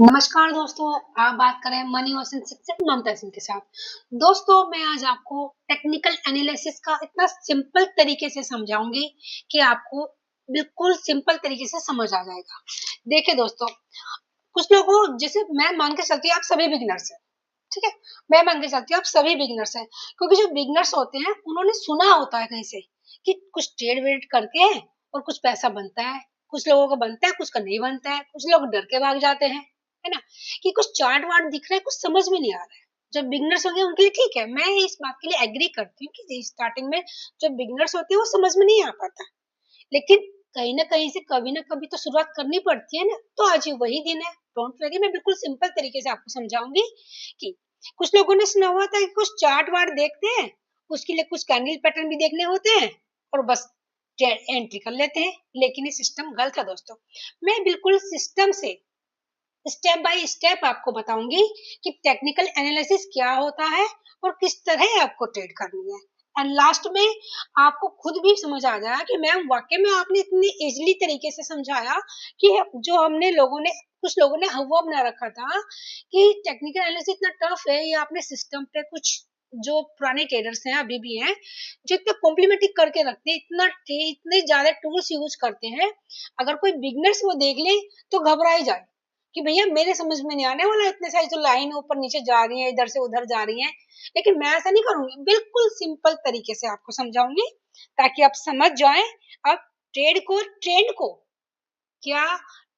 नमस्कार दोस्तों, आप बात कर रहे हैं मनी ओशन से ममता सिंह के साथ। दोस्तों, मैं आज आपको टेक्निकल एनालिसिस का इतना सिंपल तरीके से समझाऊंगी कि आपको बिल्कुल सिंपल तरीके से समझ आ जाएगा। देखिए दोस्तों, कुछ लोगों जैसे मैं मान के चलती हूँ आप सभी बिगिनर्स हैं, ठीक है? मैं मान के चलती हूँ आप सभी बिगिनर्स हैं, क्योंकि जो बिगिनर्स होते हैं उन्होंने सुना होता है कहीं से कि कुछ ट्रेड वेड करके और कुछ पैसा बनता है। कुछ लोगों का बनता है, कुछ का नहीं बनता है, कुछ लोग डर के भाग जाते हैं, है ना? कि कुछ चार्ट वार्ट दिख रहा है, कुछ समझ में नहीं आ रहा है। जब बिगिनर्स होंगे उनके लिए ठीक है, मैं इस बात के लिए एग्री करती हूँ कि स्टार्टिंग में जब बिगिनर्स होते हैं वो समझ में नहीं आ पाता, लेकिन कहीं न कहीं से कभी न कभी तो शुरुआत करनी पड़ती है ना, तो आज ही वही दिन है। डोंट वरी, मैं बिल्कुल सिंपल तरीके से आपको समझाऊँगी कि कुछ लोगों ने सुना हुआ था कि कुछ चार्ट-वार्ट देखते हैं, उसके लिए कुछ कैंडल पैटर्न भी देखने होते हैं और बस एंट्री कर लेते हैं, लेकिन ये सिस्टम गलत है दोस्तों। मैं बिल्कुल सिस्टम से स्टेप बाय स्टेप आपको बताऊंगी कि टेक्निकल एनालिसिस क्या होता है और किस तरह आपको ट्रेड करनी है। एंड लास्ट में आपको खुद भी समझ आ जाएगा कि मैम वाकई में आपने इतनी इजीली तरीके से समझाया कि जो हमने लोगों ने कुछ लोगों ने हवा बना रखा था कि टेक्निकल एनालिसिस इतना टफ है, ये आपने सिस्टम पे कुछ जो पुराने ट्रेडर्स हैं अभी भी हैं जो इतना कॉम्प्लीमेंट्री करके रखते हैं, इतने ज्यादा टूल्स यूज करते हैं, अगर कोई बिगनर्स वो देख ले तो घबरा ही जाए कि भैया मेरे समझ में नहीं आने वाला, इतने सारी जो लाइन ऊपर नीचे जा रही है, इधर से उधर जा रही है। लेकिन मैं ऐसा नहीं करूंगी, बिल्कुल सिंपल तरीके से आपको समझाऊंगी ताकि आप समझ जाएं। अब ट्रेंड को क्या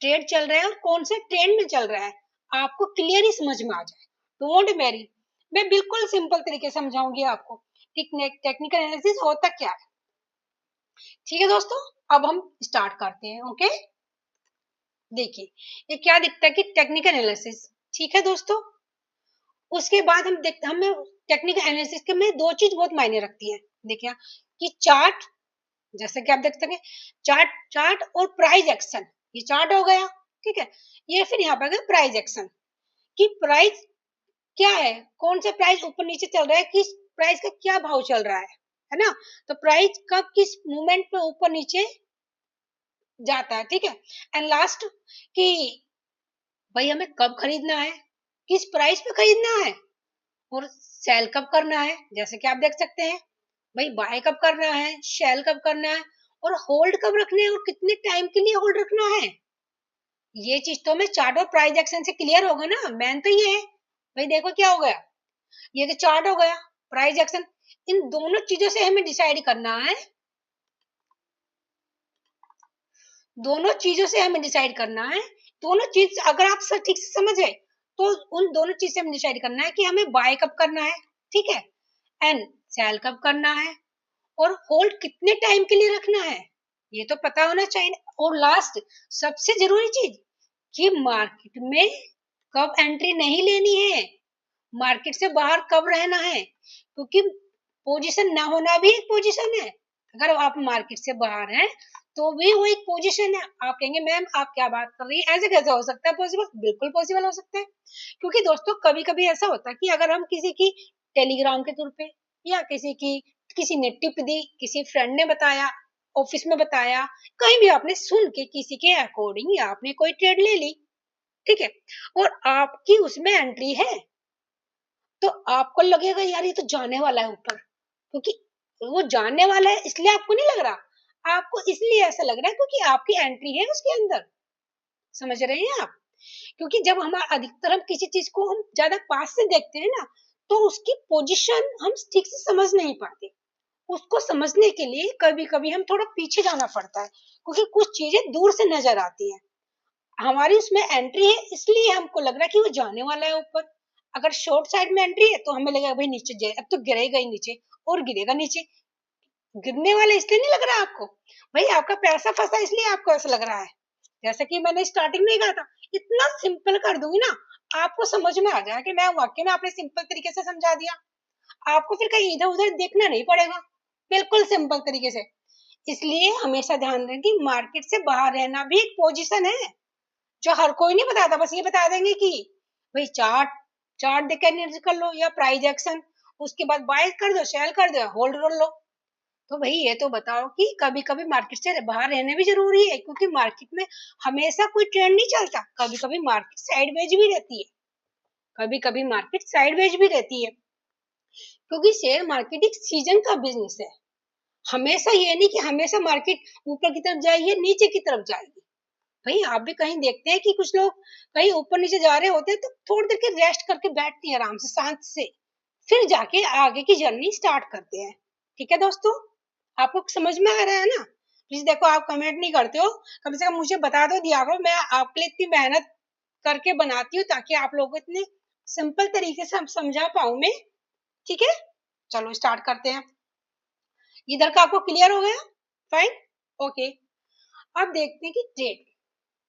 ट्रेड चल रहा है और कौन से ट्रेंड में चल रहा है, आपको क्लियरली समझ में आ जाए। डोंट मैरी, मैं बिल्कुल सिंपल तरीके से समझाऊंगी आपको टेक्निकल एनालिसिस होता क्या है। ठीक है दोस्तों, अब हम स्टार्ट करते हैं। ओके, देखिए ये क्या दिखता है कि टेक्निकल एनालिसिस, ठीक है दोस्तों। उसके बाद हम देखते हमें टेक्निकल एनालिसिस के में दो चीज बहुत मायने रखती है। देखिए कि चार्ट, जैसे कि आप देख सकते हैं चार्ट चार्ट और प्राइस एक्शन। ये चार्ट हो गया, ठीक है। ये फिर यहाँ पर गया प्राइस एक्शन, कि प्राइस क्या है, कौन से प्राइस ऊपर नीचे चल रहा है, किस प्राइस का क्या भाव चल रहा है ना? तो प्राइस कब किस मूवमेंट पे ऊपर नीचे जाता है, ठीक है। एंड लास्ट कि भाई हमें कब खरीदना है, किस प्राइस पे खरीदना है और सेल कब करना है। जैसे कि आप देख सकते हैं भाई, बाय कब करना है, सेल कब करना है और होल्ड कब रखने हैं और कितने टाइम के लिए होल्ड रखना है। ये चीज तो हमें चार्ट और प्राइस एक्शन से क्लियर होगा ना। मेन तो ये है भाई, देखो क्या हो गया, ये तो चार्ट हो गया, प्राइस एक्शन, इन दोनों चीजों से हमें डिसाइड करना है। दोनों चीजों से हमें डिसाइड करना है। दोनों चीज अगर आप ठीक से समझे तो उन दोनों चीज से हमें डिसाइड करना है कि हमें बाय कब करना है, ठीक है, एंड सेल कब करना है और होल्ड कितने टाइम के लिए रखना है, ये तो पता होना चाहिए। और लास्ट सबसे जरूरी चीज कि मार्केट में कब एंट्री नहीं लेनी है, मार्केट से बाहर कब रहना है, क्योंकि पोजीशन ना होना भी एक पोजीशन है। अगर आप मार्केट से बाहर हैं तो भी वो एक पोजीशन है। आप कहेंगे मैम आप क्या बात कर रही है, ऐसे कैसे हो सकता है पॉसिबल? बिल्कुल पॉसिबल हो सकता है, क्योंकि दोस्तों कभी कभी ऐसा होता है कि अगर हम किसी की टेलीग्राम के थ्रू पे या किसी ने टिप दी, किसी फ्रेंड ने बताया, ऑफिस में बताया, कहीं भी आपने सुन के किसी के अकॉर्डिंग या आपने कोई ट्रेड ले ली, ठीक है, और आपकी उसमें एंट्री है, तो आपको लगेगा यार ये तो जाने वाला है ऊपर, क्योंकि वो जाने वाला है इसलिए आपको नहीं लग रहा, आपको इसलिए ऐसा लग रहा है क्योंकि आपकी एंट्री है उसके अंदर। समझ रहे हैं आप? क्योंकि जब हमारा अधिकतर हम किसी चीज को हम ज्यादा पास से देखते हैं ना, तो उसकी पोजीशन हम ठीक से समझ नहीं पाते। उसको समझने के लिए कभी कभी हम थोड़ा पीछे जाना पड़ता है, क्योंकि कुछ चीजें दूर से नजर आती हैं। हमारी उसमें एंट्री है इसलिए हमको लग रहा है कि वो जाने वाला है ऊपर। अगर शॉर्ट साइड में एंट्री है तो हमें लगेगा भाई नीचे जाए, अब तो गिरेगा ही नीचे और गिरेगा नीचे। गिरने वाला इसलिए नहीं लग रहा आपको, भाई आपका पैसा फंसा इसलिए आपको ऐसा लग रहा है। जैसे कि मैंने स्टार्टिंग में कहा था, इतना सिंपल कर दूंगी ना आपको समझ में आ जाएगा कि मैं वाकई में आपने सिंपल तरीके से समझा दिया। आपको फिर कहीं इधर उधर देखना नहीं पड़ेगा, बिल्कुल सिंपल तरीके से। इसलिए हमेशा ध्यान दें कि मार्केट से बाहर रहना भी एक पोजीशन है, जो हर कोई नहीं बताता। बस ये बता देंगे कि भाई चार्ट चार्ट देख कर कर लो या प्राइस एक्शन, उसके बाद बाय कर दो, सेल कर दो, होल्ड कर लो। तो भाई ये तो बताओ कि कभी कभी मार्केट से बाहर रहना भी जरूरी है, क्योंकि मार्केट में हमेशा कोई ट्रेंड नहीं चलता, कभी कभी मार्केट साइडवेज भी रहती है, कभी कभी मार्केट साइडवेज भी रहती है, क्योंकि शेयर मार्केट एक सीजन का बिजनेस है। हमेशा ये नहीं कि हमेशा मार्केट ऊपर की तरफ जाएगी नीचे की तरफ जाएगी। भाई आप भी कहीं देखते हैं कि कुछ लोग कहीं ऊपर नीचे जा रहे होते हैं तो थोड़ी देर के रेस्ट करके बैठते हैं आराम से शांत से, फिर जाके आगे की जर्नी स्टार्ट करते हैं। ठीक है दोस्तों, आपको समझ में आ रहा है ना? प्लीज देखो, आप कमेंट नहीं करते हो, कम से कम मुझे बता दो, दिया करो। मैं आपके लिए इतनी मेहनत करके बनाती हूँ ताकि आप लोगों को इतने सिंपल तरीके से समझा पाऊं मैं। ठीक है, चलो स्टार्ट करते हैं। इधर का आपको क्लियर हो गया? Fine, okay. अब देखते हैं कि ट्रेड।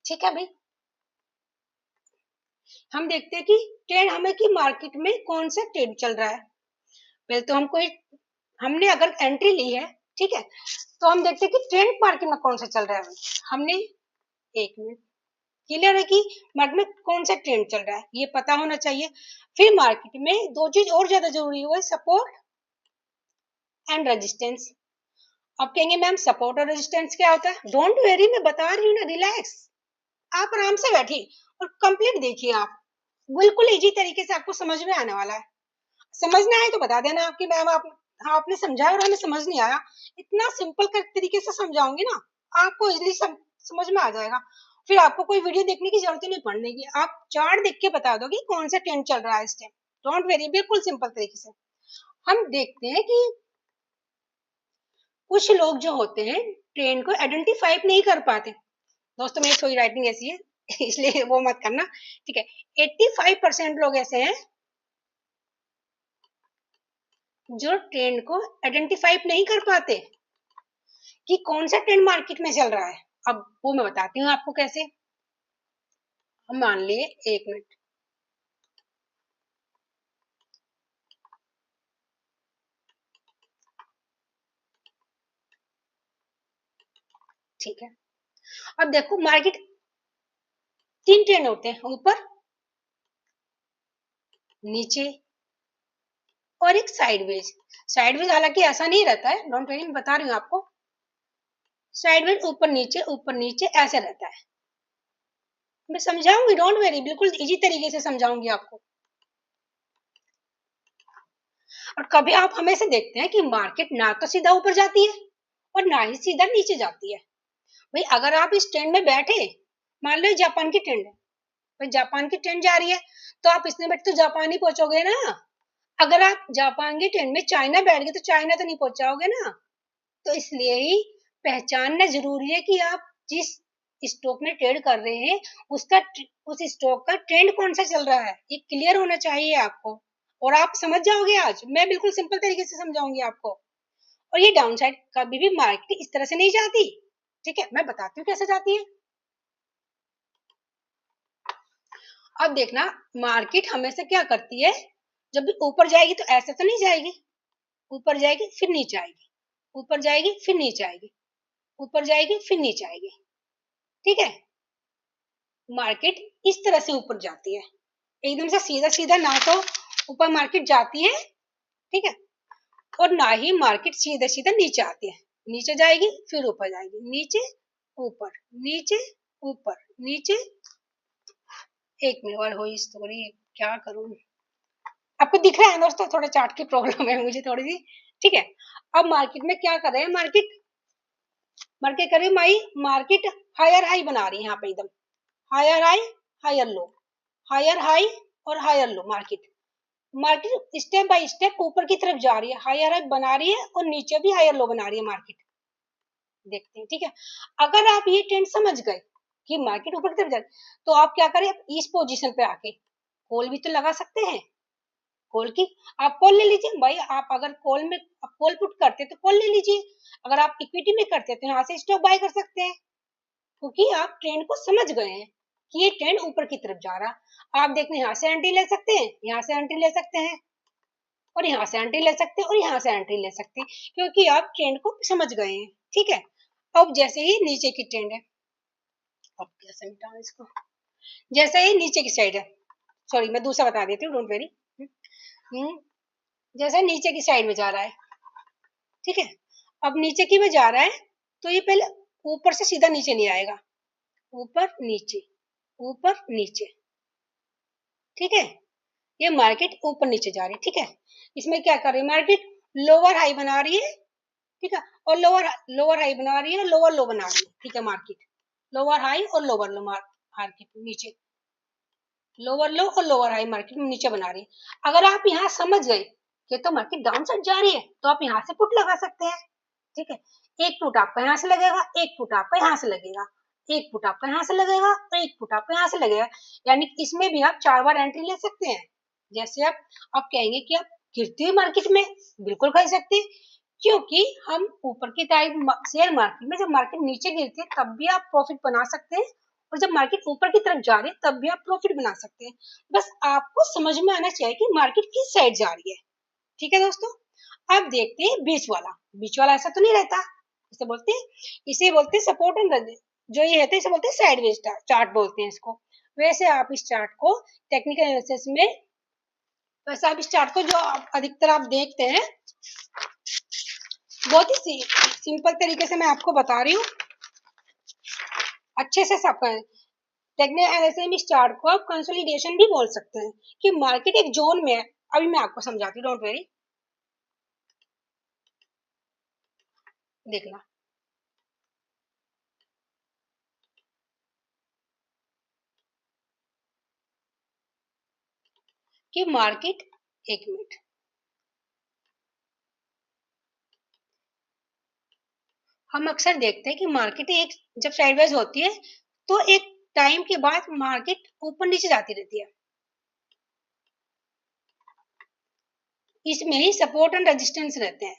ठीक है भाई, हम देखते हैं कि ट्रेड हमें की मार्केट में कौन सा ट्रेड चल रहा है। पहले तो हमने अगर एंट्री ली है, ठीक है, तो हम देखते हैं कि ट्रेंड मार्केट में कौन सा चल रहा है। हमने, एक मिनट, क्लियर है कि मार्केट में कौन सा ट्रेंड चल रहा है ये पता होना चाहिए। फिर मार्केट में दो चीज और ज्यादा जरूरी है, सपोर्ट एंड रेजिस्टेंस। अब कहेंगे मैम सपोर्ट और रेजिस्टेंस क्या होता है? डोंट वेरी, मैं बता रही हूँ ना, रिलैक्स। आप आराम से बैठिए और कंप्लीट देखिए। आप बिल्कुल इजी तरीके से आपको समझ में आने वाला है। समझना है तो बता देना कि मैम आपने समझाया और हमें समझ नहीं आया। इतना सिंपल तरीके से समझाऊंगी ना, आपको इजीली समझ में आ जाएगा। फिर आपको कोई वीडियो देखने की जरूरत नहीं पड़ने की, आप चार्ट देख के बता दो कि कौन सा ट्रेंड चल रहा है इस टाइम। डोंट वेरी, बिल्कुल सिंपल तरीके से। हम देखते हैं कि कुछ लोग जो होते हैं ट्रेंड को आइडेंटिफाई नहीं कर पाते। दोस्तों मेरी थोड़ी राइटिंग ऐसी है इसलिए वो मत करना, ठीक है। 85% लोग ऐसे हैं जो ट्रेंड को आइडेंटिफाई नहीं कर पाते कि कौन सा ट्रेंड मार्केट में चल रहा है। अब वो मैं बताती हूँ आपको कैसे। हम मान लिए, एक मिनट, ठीक है। अब देखो मार्केट, तीन ट्रेंड होते हैं, ऊपर, नीचे और एक साइडवेज। साइडवेज हालांकि ऐसा नहीं रहता है, डोंट वरी, मैं बता रही हूँ आपको। साइडवेज ऊपर नीचे ऐसे रहता है। मैं समझाऊंगी, डोंट वेरी, बिल्कुल इजी तरीके से समझाऊंगी आपको। और कभी आप हमेशा देखते हैं कि मार्केट ना तो सीधा ऊपर जाती है और ना ही सीधा नीचे जाती है। भाई अगर आप इस ट्रेंड में बैठे, मान लो जापान की ट्रेंड है, भाई जापान की ट्रेंड जा रही है तो आप इसमें बैठ तो जापान ही पहुंचोगे ना। अगर आप जापान की ट्रेंड में चाइना बैठ गए तो चाइना तो नहीं पहुंचाओगे ना। तो इसलिए ही पहचानना जरूरी है कि आप जिस स्टॉक में ट्रेड कर रहे हैं उसका, उस स्टॉक का ट्रेंड कौन सा चल रहा है, ये क्लियर होना चाहिए आपको। और आप समझ जाओगे, आज मैं बिल्कुल सिंपल तरीके से समझाऊंगी आपको। और ये डाउन साइड कभी भी मार्केट इस तरह से नहीं जाती, ठीक है, मैं बताती हूँ कैसे जाती है। अब देखना, मार्केट हमेशा क्या करती है, जब भी ऊपर जाएगी तो ऐसे तो नहीं जाएगी, ऊपर जाएगी फिर नीचे आएगी, ऊपर जाएगी फिर नीचे आएगी, ऊपर जाएगी फिर नीचे आएगी, ठीक है। मार्केट इस तरह से ऊपर जाती है, एकदम से सीधा सीधा ना तो ऊपर मार्केट जाती है, ठीक है, और ना ही मार्केट सीधा सीधा नीचे आती है। नीचे जाएगी फिर ऊपर जाएगी, नीचे ऊपर, नीचे ऊपर, नीचे। एक मिनट और हो इस थोड़ी, क्या करूं, आपको दिख रहा है दोस्तों, थोड़ा चार्ट की प्रॉब्लम है मुझे थोड़ी सी, ठीक है। अब मार्केट में क्या कर रहे हैं, मार्केट मार्केट कर रही है माई, मार्केट हायर हाई बना रही है यहाँ पे, एकदम higher high higher low, higher high और higher low. Market market step by step ऊपर की तरफ जा रही है, हायर हाई बना रही है और नीचे भी हायर लो बना रही है मार्केट। देखते हैं, ठीक है। अगर आप ये ट्रेंड समझ गए कि मार्केट ऊपर की तरफ जा रही है, तो आप क्या करें, इस पोजीशन पे आके कॉल भी तो लगा सकते हैं। कॉल की, आप कॉल ले लीजिए भाई। आप अगर कॉल में कॉल पुट करते तो कॉल ले लीजिए, अगर आप इक्विटी में करते तो यहाँ से स्टॉक बाय कर सकते हैं, क्योंकि आप ट्रेंड को समझ गए हैं कि ये ट्रेंड ऊपर की तरफ जा रहा। आप देखने यहाँ से एंट्री ले सकते हैं, यहाँ से एंट्री ले सकते हैं, और यहाँ से एंट्री ले सकते हैं, और यहाँ से एंट्री ले सकते हैं, क्योंकि आप ट्रेंड को समझ गए हैं, ठीक है। अब जैसे ही नीचे की ट्रेंड है, अब कैसे मिटाऊं इसको, जैसे ही नीचे की साइड है, सॉरी मैं दूसरा बता देती हूँ, डोंट वेरी। जैसे नीचे की साइड में जा रहा है, ठीक है। अब नीचे की में जा रहा है तो ये पहले ऊपर से सीधा नीचे नहीं आएगा, ऊपर नीचे ऊपर नीचे, ठीक है। ये मार्केट ऊपर नीचे जा रही है, ठीक है। इसमें क्या कर रही है मार्केट, लोअर हाई बना रही है, ठीक है, और लोअर लोअर हाई बना रही है, लोअर लो बना रही है, ठीक है। मार्केट लोअर हाई और लोअर लो मार्केट नीचे, लोअर लो और लोअर हाई मार्केट में नीचे बना रही है। अगर आप यहाँ समझ गए कि तो मार्केट डाउन साइड जा रही है तो आप यहाँ से पुट लगा सकते हैं, ठीक है। एक पुट आपका यहाँ से लगेगा, एक पुट आपका यहाँ से लगेगा, एक पुट आपका यहाँ से लगेगा और एक पुट आपका यहाँ से लगेगा, यानी कि इसमें भी आप 4 बार एंट्री ले सकते हैं। जैसे आप कहेंगे कि आप गिरती हुई मार्केट में बिल्कुल खरीद सकते हैं, क्योंकि हम ऊपर की टाइप शेयर मार्केट में जब मार्केट नीचे गिरती है तब भी आप प्रॉफिट बना सकते हैं, और जब मार्केट ऊपर की तरफ जा रही है तब भी आप प्रॉफिट बना सकते हैं। बस आपको समझ में आना चाहिए कि मार्केट किस साइड जा रही है, ठीक है दोस्तों। अब देखते हैं बीच वाला। बीच वाला ऐसा तो नहीं रहता, इसे बोलते हैं सपोर्ट एंड, जो ये रहते हैं इसे बोलते हैं साइडवेज चार्ट बोलते हैं इसको। वैसे आप इस चार्ट को टेक्निकल एनालिसिस में, वैसे आप इस चार्ट को जो अधिकतर आप देखते हैं, बहुत ही सिंपल तरीके से मैं आपको बता रही हूँ, अच्छे से सब टेक्निकल एनालिसिस में इस चार्ट को आप कंसोलिडेशन भी बोल सकते हैं, कि मार्केट एक जोन में है। अभी मैं आपको समझाती हूँ, डोंट वेरी, देखना। कि मार्केट, एक मिनट, हम अक्सर देखते हैं कि मार्केट एक जब साइडवेज होती है तो एक टाइम के बाद मार्केट ऊपर नीचे जाती रहती है। इसमें ही सपोर्ट एंड रेजिस्टेंस रहते हैं,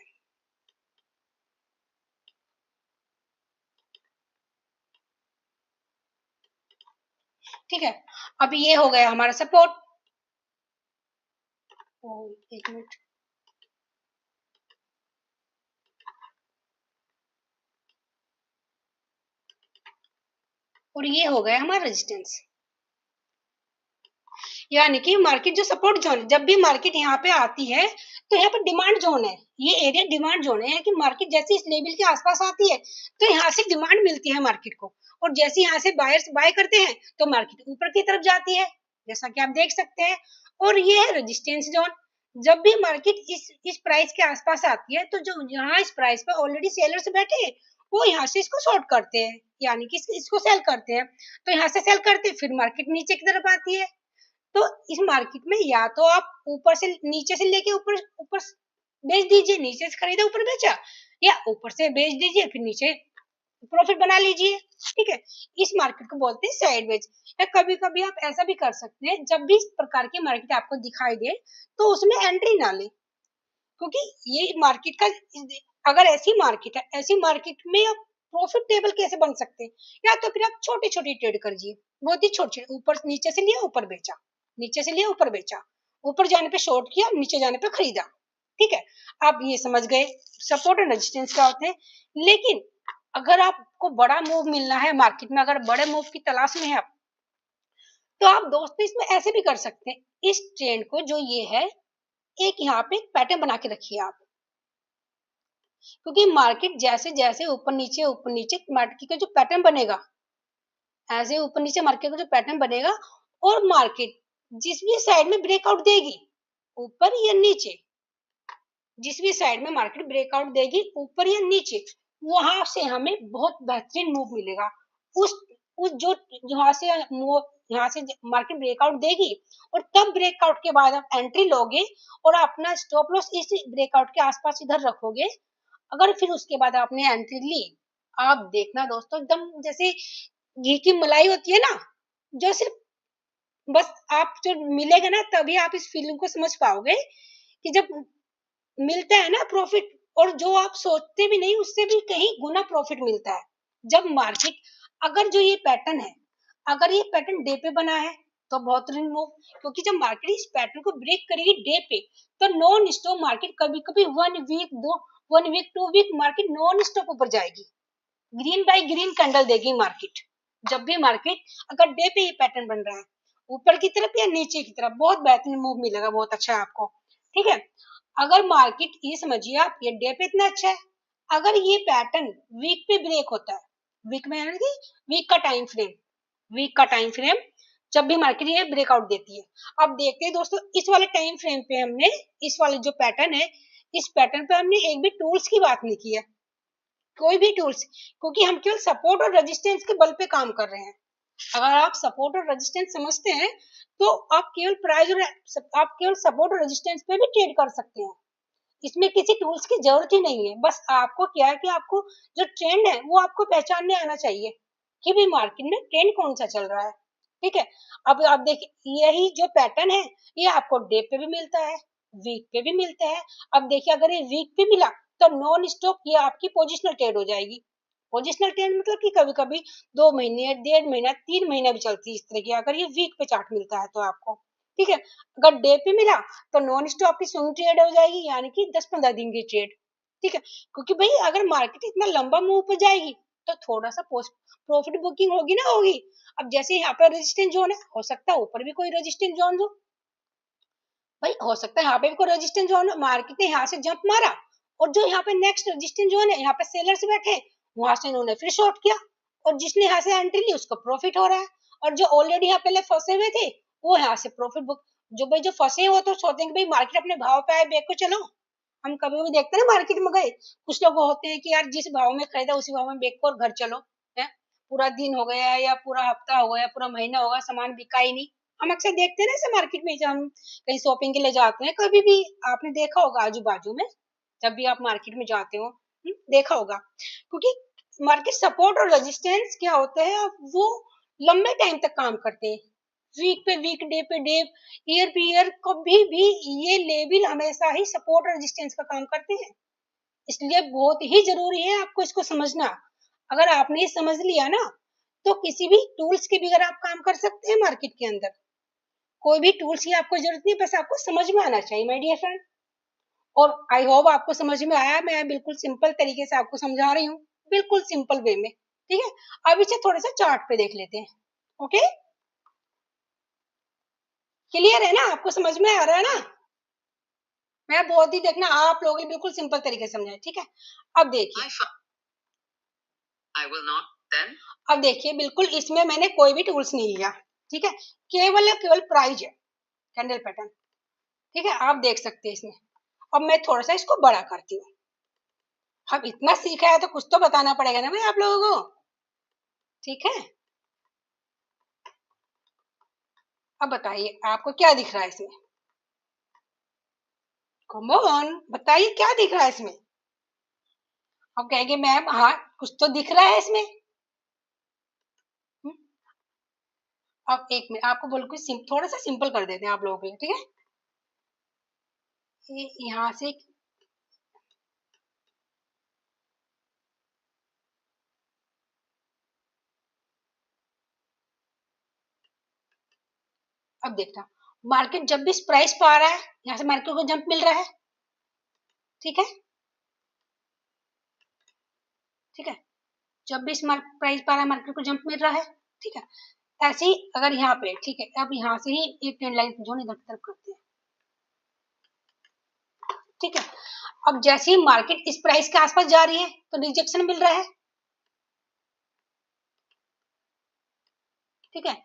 ठीक है। अब ये हो गया हमारा सपोर्ट, एक मिनट, और ये हो गया हमारा रेजिस्टेंस। यानी कि मार्केट जो सपोर्ट जोन, जब भी मार्केट यहाँ पे आती है तो यहाँ पे डिमांड जोन है, ये एरिया डिमांड जोन है कि मार्केट जैसे इस लेवल के आसपास आती है तो यहाँ से डिमांड मिलती है मार्केट को, और जैसे यहाँ से बायर्स बाय करते हैं तो मार्केट ऊपर की तरफ जाती है, जैसा कि आप देख सकते हैं। और ये है रेजिस्टेंस जोन, जब भी मार्केट इस प्राइस के आसपास आती है तो जो यहाँ इस प्राइस पे ऑलरेडी सेलर्स बैठे हैं वो यहाँ से इसको शॉर्ट करते हैं, यानी कि इसको सेल करते हैं, तो यहाँ से सेल करते हैं, फिर मार्केट नीचे की तरफ आती है। तो इस मार्केट में या तो आप ऊपर से नीचे से लेके ऊपर ऊपर बेच दीजिए, नीचे से खरीदा ऊपर बेचा, या ऊपर से बेच दीजिए फिर नीचे प्रॉफिट बना लीजिए, ठीक है। इस मार्केट को बोलते हैं साइडवेज। या कभी कभी आप ऐसा भी कर सकते हैं, जब भी इस प्रकार की मार्केट आपको दिखाई दे तो उसमें एंट्री ना ले, क्योंकि ये मार्केट का, अगर ऐसी मार्केट है, ऐसी मार्केट में आप प्रॉफिटेबल कैसे बन सकते हैं, या तो फिर आप छोटी छोटी ट्रेड करिए, बहुत ही छोटे, ऊपर नीचे से लिया ऊपर बेचा, नीचे से लिया ऊपर बेचा, ऊपर जाने पे शॉर्ट किया, नीचे जाने पे खरीदा, ठीक है। आप ये समझ गए सपोर्ट एंड रेजिस्टेंस क्या होते हैं। लेकिन अगर आपको बड़ा मूव मिलना है मार्केट में, अगर बड़े मूव की तलाश में है आप, तो आप दोस्तों इसमें ऐसे भी कर सकते हैं। इस ट्रेंड को जो ये है, एक यहाँ पे पैटर्न बना के रखिए आप, क्योंकि मार्केट जैसे जैसे ऊपर नीचे मार्केट का जो पैटर्न बनेगा, ऐसे ऊपर नीचे मार्केट का जो पैटर्न बनेगा, और मार्केट जिस भी साइड में ब्रेकआउट देगी, ऊपर या नीचे, जिस भी साइड में मार्केट ब्रेकआउट देगी ऊपर या नीचे, वहां से हमें बहुत बेहतरीन मूव मिलेगा। उस जो यहाँ से मार्केट ब्रेकआउट देगी, और तब ब्रेकआउट के बाद आप एंट्री लोगे और अपना स्टॉप लॉस इस ब्रेकआउट के आसपास इधर रखोगे। अगर फिर उसके बाद आपने एंट्री ली, आप देखना दोस्तों एकदम जैसे घी की मलाई होती है ना, जो सिर्फ बस आप जो मिलेगा ना तभी आप इस फीलिंग को समझ पाओगे, कि जब मिलता है ना प्रॉफिट, और जो आप सोचते भी नहीं उससे भी कहीं गुना प्रॉफिट मिलता है। जब मार्केट, अगर जो ये पैटर्न है, अगर ये पैटर्न डे पे बना है तो बहुत मूव, क्योंकि जब मार्केट इस पैटर्न को ब्रेक करेगी डे पे, तो नॉन स्टॉप मार्केट कभी कभी 1 week 2 week market non stop ऊपर जाएगी, ग्रीन बाय ग्रीन कैंडल देगी मार्केट। जब भी मार्केट अगर डे पे ये पैटर्न बन रहा है ऊपर की तरफ या नीचे की तरफ, बहुत बेहतरीन मूव मिलेगा, बहुत अच्छा है आपको, ठीक है। अगर मार्केट, ये समझिए आप, ये डे पे इतना अच्छा है, अगर ये पैटर्न वीक पे ब्रेक होता है, वीक में यानी कि वीक का टाइम फ्रेम, वीक का टाइम फ्रेम जब भी मार्केट ये ब्रेकआउट देती है। अब देखते हैं दोस्तों इस वाले टाइम फ्रेम पे हमने, इस वाले जो पैटर्न है, इस पैटर्न पे हमने एक भी टूल्स की बात नहीं की है, कोई भी टूल्स, क्योंकि हम केवल सपोर्ट और रेजिस्टेंस के बल पे काम कर रहे हैं। अगर आप सपोर्ट और रेजिस्टेंस समझते हैं तो आप केवल प्राइस और आप केवल सपोर्ट और रेजिस्टेंस पे भी ट्रेड कर सकते हैं, इसमें किसी टूल्स की जरूरत ही नहीं है। बस आपको क्या है कि आपको जो ट्रेंड है वो आपको पहचानने आना चाहिए कि भाई मार्केट में ट्रेंड कौन सा चल रहा है। ठीक है, अब आप देखिए यही जो पैटर्न है ये आपको डे पे भी मिलता है, वीक पे भी मिलता है। अब देखिए अगर ये वीक पे मिला तो नॉन स्टॉप ये आपकी पोजिशनल ट्रेड हो जाएगी। पोजिशनल ट्रेड मतलब कि कभी कभी 2 महीने, 1.5 महीना, 3 महीना भी चलती है इस तरह की, अगर ये वीक पे चार्ट मिलता है तो आपको। ठीक है, अगर डे पे मिला तो नॉन स्टॉप की स्विंग ट्रेड हो जाएगी, यानी कि 10-15 दिन की ट्रेड। ठीक है, क्योंकि भाई अगर मार्केट इतना लंबा मूव पे जाएगी तो थोड़ा सा प्रॉफिट बुकिंग होगी ना होगी। अब जैसे यहाँ पे रेजिस्टेंस जोन है, हो सकता है ऊपर भी कोई रेजिस्टेंस जोन हो, भाई हो सकता है यहाँ पे भी कोई रेजिस्टेंस जोन हो, मार्केट ने यहाँ से जंप मारा और जो यहाँ पे नेक्स्ट रेजिस्टेंस जोन है यहाँ पे सेलर्स बैठे, वहां से इन्होंने फिर शॉर्ट किया और जिसने यहाँ से एंट्री ली उसको प्रॉफिट हो रहा है, और जो ऑलरेडी यहाँ पहले फंसे हुए थे वो यहाँ से प्रॉफिट बुक। जो भाई जो फंसे हो तो सोचते हैं कि भाई मार्केट अपने भाव पे आए, बैक को चलो। हम कभी भी देखते हैं ना मार्केट में गए, कुछ लोग होते हैं कि यार जिस भाव में खरीदा उसी भाव में बैक को और घर चलो, है पूरा दिन हो गया या पूरा हफ्ता हो गया, पूरा महीना होगा, सामान बिका ही नहीं। हम अक्सर देखते हैं ना ऐसे मार्केट में, जब हम कहीं शॉपिंग के लिए जाते हैं, कभी भी आपने देखा होगा आजू बाजू में, जब भी आप मार्केट में जाते हो देखा होगा, क्योंकि मार्केट सपोर्ट और रेजिस्टेंस क्या होता है वो लंबे टाइम तक काम करते हैं, वीक पे वीक, डे पे डे, ईयर पे ईयर, कभी भी ये लेवल हमेशा ही सपोर्ट और रेजिस्टेंस का काम करते हैं। इसलिए बहुत ही जरूरी है आपको इसको समझना। अगर आपने ये समझ लिया ना तो किसी भी टूल्स के बगैर आप काम कर सकते हैं मार्केट के अंदर, कोई भी टूल्स की आपको जरूरत नहीं, बस आपको समझ में आना चाहिए माय डियर फ्रेंड। और आई होप आपको समझ में आया, मैं बिल्कुल सिंपल तरीके से आपको समझा रही हूँ, बिल्कुल सिंपल वे में। ठीक है, अब इसे थोड़ा सा चार्ट पे देख लेते हैं। ओके, क्लियर है ना, आपको समझ में आ रहा है ना? मैं बहुत ही देखना आप लोगों ने बिल्कुल सिंपल तरीके से समझा। ठीक है, अब देखिए, I will not then। अब देखिए बिल्कुल इसमें मैंने कोई भी टूल्स नहीं लिया। ठीक है, केवल और केवल प्राइस है, कैंडल पैटर्न। ठीक है, आप देख सकते हैं इसमें। अब मैं थोड़ा सा इसको बड़ा करती हूँ। अब इतना सीखा है तो कुछ तो बताना पड़ेगा ना भाई आप लोगों को। ठीक है, अब बताइए आपको क्या दिख रहा है इसमें, कम ऑन बताइए क्या दिख रहा है इसमें। अब कहेंगे मैम हाँ कुछ तो दिख रहा है इसमें। अब एक मिनट आपको बोल के थोड़ा सा सिंपल कर देते हैं आप लोगों के लिए। ठीक है, यहाँ से अब देखना, मार्केट जब भी इस प्राइस पे आ रहा है यहाँ से मार्केट को जंप मिल रहा है। ठीक है, ठीक है, जब भी इस प्राइस पे आ रहा है मार्केट को जंप मिल रहा है। ठीक है, ऐसे ही अगर यहाँ पे, ठीक है, अब यहाँ से ही एक ट्रेंड लाइन जोन इधर की तरफ करते हैं। ठीक है, अब जैसे ही मार्केट इस प्राइस के आसपास जा रही है तो रिजेक्शन मिल रहा है। ठीक है,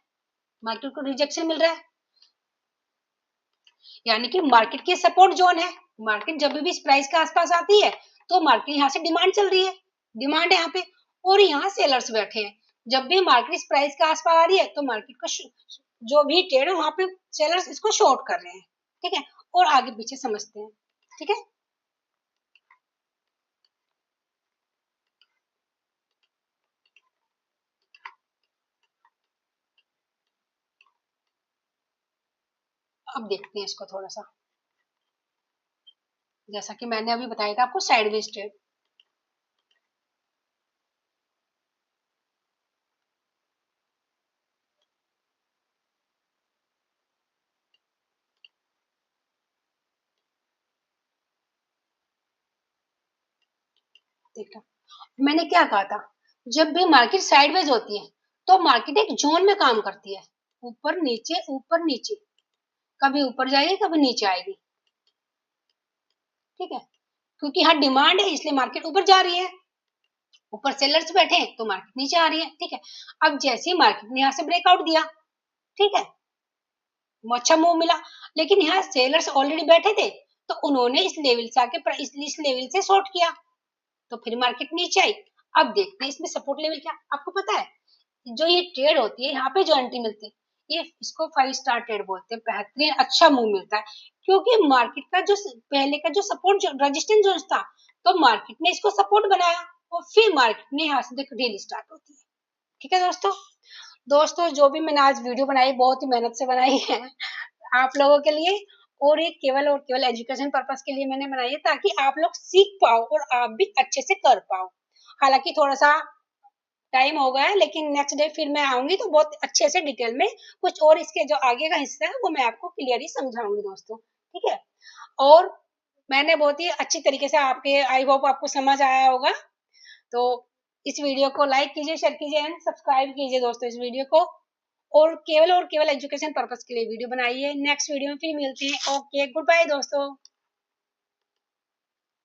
मार्केट को रिजेक्शन मिल रहा है, यानी कि मार्केट के सपोर्ट जोन है। मार्केट जब भी इस प्राइस के आसपास आती है तो मार्केट यहाँ से डिमांड चल रही है, डिमांड है यहाँ पे, और यहाँ सेलर्स बैठे हैं। जब भी मार्केट इस प्राइस के आसपास आ रही है तो मार्केट का जो भी ट्रेड है वहां पे सेलर्स इसको शॉर्ट कर रहे हैं। ठीक है, और आगे पीछे समझते हैं। ठीक है, अब देखते हैं इसको थोड़ा सा, जैसा कि मैंने अभी बताया था आपको साइडवेज ट्रेड। देखना, मैंने क्या कहा था, जब भी मार्केट साइडवेज होती है तो मार्केट एक जोन में काम करती है, ऊपर नीचे ऊपर नीचे, कभी ऊपर जाएगी कभी नीचे आएगी। ठीक है, क्योंकि यहाँ डिमांड है इसलिए मार्केट ऊपर जा रही है, ऊपर सेलर्स बैठे हैं तो मार्केट नीचे आ रही है। ठीक है, अब जैसे ही मार्केट ने यहाँ से ब्रेकआउट दिया, ठीक है, अच्छा मूव मिला, लेकिन यहाँ सेलर्स ऑलरेडी बैठे थे तो उन्होंने इस लेवल से आके इस लेवल से शॉर्ट किया तो फिर मार्केट नीचे आई। अब देखते हैं इसमें सपोर्ट लेवल क्या। आपको पता है जो ये ट्रेड होती है यहाँ पे जो एंट्री मिलती है, ये इसको 5 स्टार ट्रेड बोलते हैं, बेहतरीन अच्छा मूव मिलता है, क्योंकि मार्केट का जो पहले का जो सपोर्ट जो रेजिस्टेंस जो था, तो मार्केट ने इसको सपोर्ट बनाया और फिर मार्केट ने यहाँ से देखो डेली स्टार्ट होती है। ठीक है दोस्तों, जो भी मैंने आज वीडियो बनाई बहुत ही मेहनत से बनाई है आप लोगों के लिए, और केवल एजुकेशन पर्पस के लिए मैंने बनाई है, ताकि आप लोग सीख पाओ और आप भी अच्छे से कर पाओ। हालांकि थोड़ा सा टाइम हो गया है, लेकिन नेक्स्ट डे फिर मैं आऊंगी तो बहुत अच्छे से डिटेल में कुछ और इसके जो आगे का हिस्सा है वो मैं आपको क्लियरली समझाऊंगी दोस्तों। ठीक है, और मैंने बहुत ही अच्छी तरीके से आपके, आई होप आपको समझ आया होगा। तो इस वीडियो को लाइक कीजिए, शेयर कीजिए एंड सब्सक्राइब कीजिए दोस्तों इस वीडियो को, और केवल एजुकेशन पर्पस के लिए वीडियो बनाइए। नेक्स्ट वीडियो में फिर मिलते हैं। ओके, गुड बाय दोस्तों।